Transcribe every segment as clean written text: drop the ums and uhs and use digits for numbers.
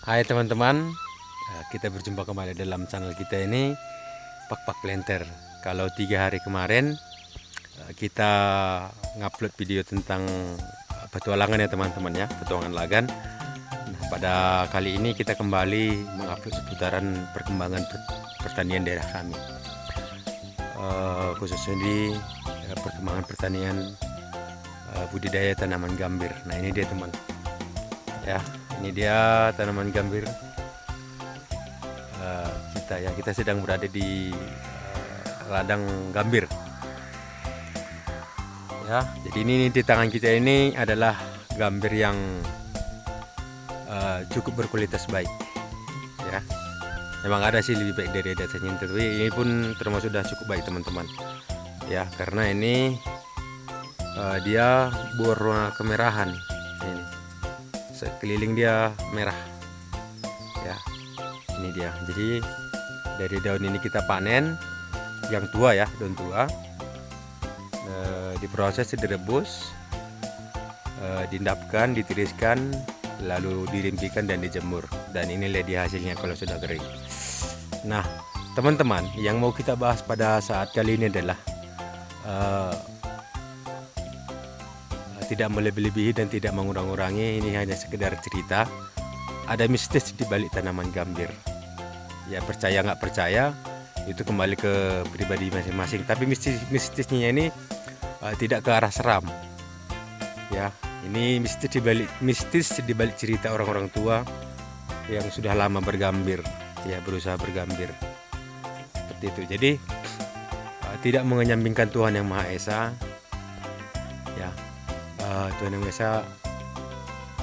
Hai teman-teman, kita berjumpa kembali dalam channel kita ini Pak Planter. Kalau 3 hari kemarin kita ngupload video tentang petualangan ya teman-teman ya, petualangan Lagan. Nah, pada kali ini kita kembali mengupload seputaran perkembangan pertanian daerah kami, khususnya di perkembangan pertanian budidaya tanaman gambir. Nah ini dia teman ya, ini dia tanaman gambir kita sedang berada di ladang gambir ya. Jadi ini di tangan kita ini adalah gambir yang cukup berkualitas baik ya. Memang ada sih lebih baik dari dasarnya, tapi ini pun termasuk sudah cukup baik teman-teman ya, karena ini dia berwarna kemerahan. Ini sekeliling dia merah ya, ini dia. Jadi dari daun ini kita panen yang tua ya, daun tua, diproses, direbus, diendapkan, ditiriskan, lalu dirimpikan dan dijemur, dan inilah dia hasilnya kalau sudah kering. Nah teman-teman, yang mau kita bahas pada saat kali ini adalah tidak melebih-lebihi dan tidak mengurang-urangi. Ini hanya sekedar cerita. Ada mistis di balik tanaman gambir ya, percaya nggak percaya itu kembali ke pribadi masing-masing, tapi mistisnya ini tidak ke arah seram ya. Ini mistis di balik cerita orang-orang tua yang sudah lama bergambir ya, berusaha bergambir seperti itu. Jadi tidak mengenyampingkan Tuhan Yang Maha Esa ya. Tuhan Yang Maha Esa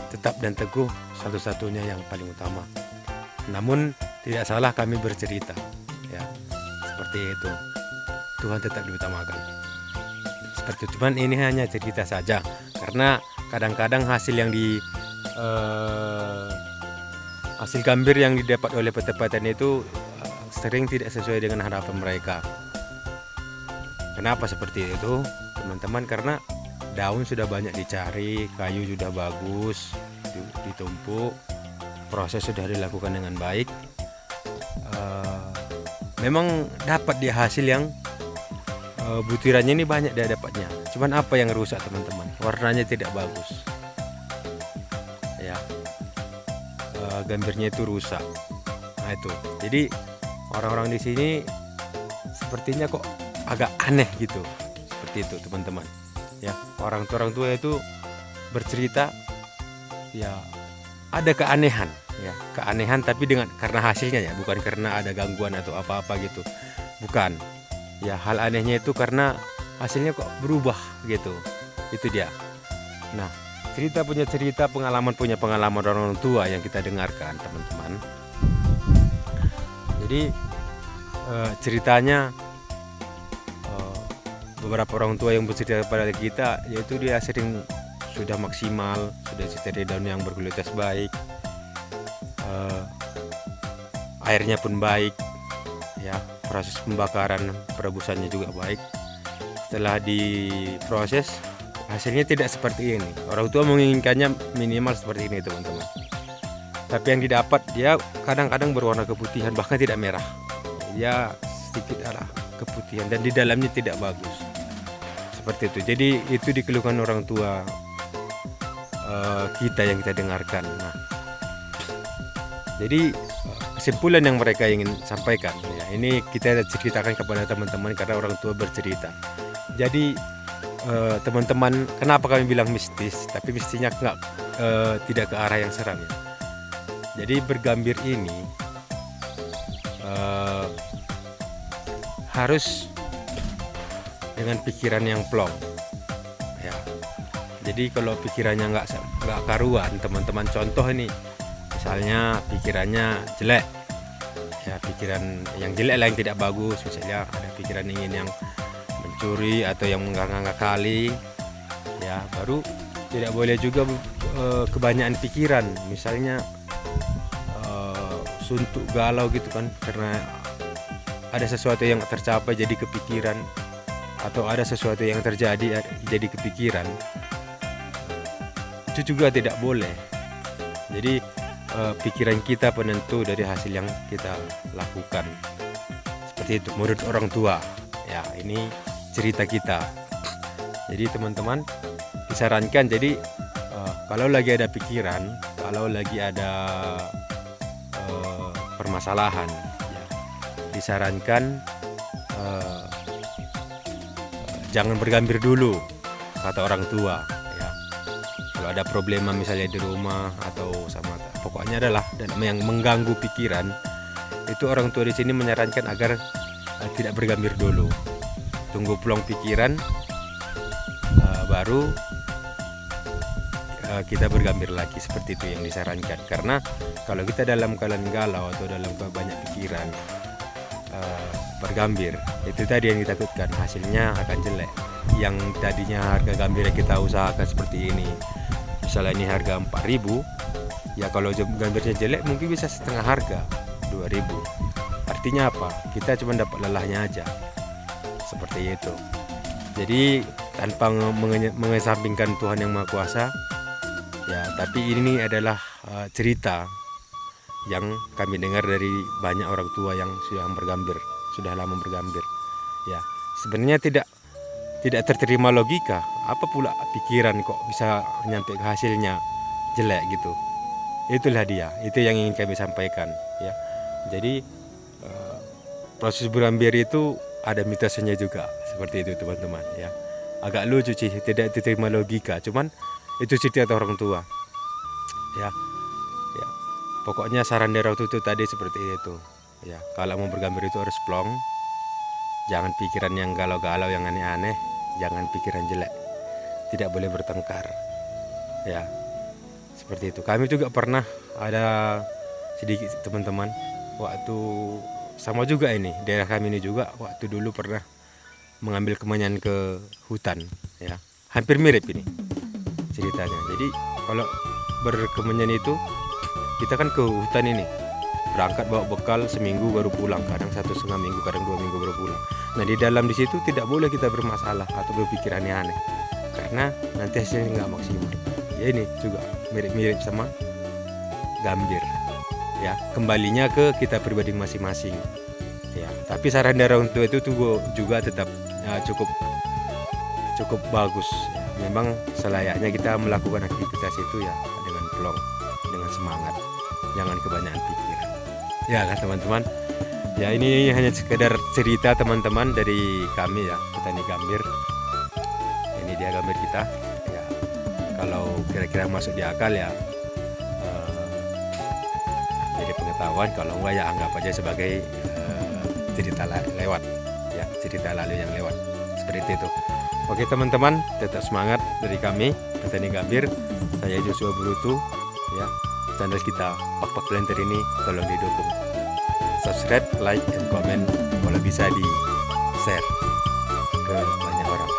tetap dan teguh, satu-satunya yang paling utama. Namun tidak salah kami bercerita ya, seperti itu. Tuhan tetap diutamakan seperti itu. Cuman ini hanya cerita saja, karena kadang-kadang hasil yang hasil gambir yang didapat oleh petani itu sering tidak sesuai dengan harapan mereka. Kenapa seperti itu teman-teman? Karena daun sudah banyak dicari, kayu sudah bagus ditumpuk, proses sudah dilakukan dengan baik, memang dapat dia hasil yang butirannya ini banyak dia dapatnya. Cuman apa yang rusak teman-teman? Warnanya tidak bagus ya, gambirnya itu rusak. Nah itu, jadi orang-orang di sini sepertinya kok agak aneh gitu, seperti itu teman-teman ya. Orang tua itu bercerita ya, ada keanehan ya, keanehan, tapi karena hasilnya ya, bukan karena ada gangguan atau apa-apa gitu, bukan ya. Hal anehnya itu karena hasilnya kok berubah gitu, itu dia. Nah cerita punya cerita, pengalaman punya pengalaman orang tua yang kita dengarkan teman-teman. Jadi ceritanya beberapa orang tua yang bercerita kepada kita, yaitu dia sering sudah maksimal, sudah cari daun yang berkualitas baik, airnya pun baik ya, proses pembakaran perebusannya juga baik. Setelah diproses hasilnya tidak seperti ini. Orang tua menginginkannya minimal seperti ini teman-teman, tapi yang didapat dia kadang-kadang berwarna keputihan, bahkan tidak merah ya, sedikit arah keputihan, dan di dalamnya tidak bagus seperti itu. Jadi itu dikeluhkan orang tua kita yang kita dengarkan. Nah jadi kesimpulan yang mereka ingin sampaikan ya, ini kita ceritakan kepada teman-teman karena orang tua bercerita. Jadi teman-teman, kenapa kami bilang mistis, tapi mistisnya tidak ke arah yang seram ya. Jadi bergambir ini harus dengan pikiran yang plong ya. Jadi kalau pikirannya nggak karuan teman-teman, contoh ini misalnya pikirannya jelek ya, pikiran yang jelek lah, yang tidak bagus, misalnya ada pikiran ingin yang mencuri atau yang ngakali ya, baru tidak boleh juga kebanyakan pikiran, misalnya suntuk galau gitu kan, karena ada sesuatu yang tercapai jadi kepikiran, atau ada sesuatu yang terjadi jadi kepikiran, itu juga tidak boleh. Jadi pikiran kita penentu dari hasil yang kita lakukan. Seperti itu menurut orang tua. Ya, ini cerita kita. Jadi teman-teman disarankan, jadi kalau lagi ada pikiran, kalau lagi ada permasalahan, ya, disarankan jangan bergambir dulu, kata orang tua. Ya, kalau ada problema misalnya di rumah atau sama, pokoknya adalah dan yang mengganggu pikiran, itu orang tua di sini menyarankan agar tidak bergambir dulu, tunggu plong pikiran, baru kita bergambir lagi. Seperti itu yang disarankan. Karena kalau kita dalam keadaan galau atau dalam banyak pikiran, bergambir, itu tadi yang ditakutkan, hasilnya akan jelek. Yang tadinya harga gambir yang kita usahakan seperti ini, misalnya ini harga 4.000, ya kalau gambirnya jelek mungkin bisa setengah harga, 2.000. Artinya apa? Kita cuma dapat lelahnya aja. Seperti itu. Jadi tanpa mengesampingkan Tuhan yang Maha Kuasa, ya, tapi ini adalah cerita yang kami dengar dari banyak orang tua yang sudah lama bergambir. Ya, sebenarnya tidak terterima logika. Apa pula pikiran kok bisa nyampe ke hasilnya jelek gitu? Itulah dia. Itu yang ingin kami sampaikan. Ya, jadi proses bergambir itu ada mitosnya juga. Seperti itu teman-teman. Ya, agak lucu sih, tidak diterima logika. Cuman itu cerita orang tua. Ya, ya. Pokoknya saran dari waktu itu tadi seperti itu. Ya, kalau mau bergambir itu harus plong. Jangan pikiran yang galau-galau, yang aneh-aneh. Jangan pikiran jelek. Tidak boleh bertengkar. Ya, seperti itu. Kami juga pernah ada sedikit teman-teman. Waktu sama juga ini, daerah kami ini juga waktu dulu pernah mengambil kemenyan ke hutan. Ya, hampir mirip ini ceritanya. Jadi kalau berkemenyan itu kita kan ke hutan ini, berangkat bawa bekal seminggu baru pulang, kadang 1,5 minggu, kadang 2 minggu baru pulang. Nah di dalam di situ tidak boleh kita bermasalah atau berpikir aneh-aneh, karena nanti hasilnya nggak maksimal. Ya ini juga mirip-mirip sama gambir. Ya, kembalinya ke kita pribadi masing-masing. Ya, tapi saran dari orang tua itu juga tetap cukup bagus. Ya, memang selayaknya kita melakukan aktivitas itu ya dengan plong, dengan semangat, jangan kebanyakan pikiran. Ya kan teman-teman. Ya ini hanya sekedar cerita teman-teman dari kami ya, petani gambir. Ini dia gambir kita. Ya, kalau kira-kira masuk di akal ya jadi pengetahuan, kalau enggak ya anggap aja sebagai cerita lewat ya, cerita lalu yang lewat, seperti itu. Oke teman-teman, tetap semangat dari kami petani gambir. Saya Joshua Brutu ya, channel kita Pak Pak Planter ini tolong didukung, subscribe, like, and comment, kalau bisa di share ke banyak orang.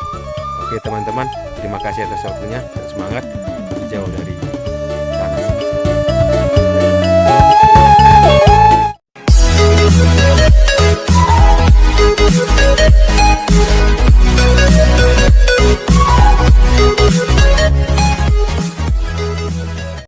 Oke teman-teman, terima kasih atas waktunya, tetap semangat, jauh dari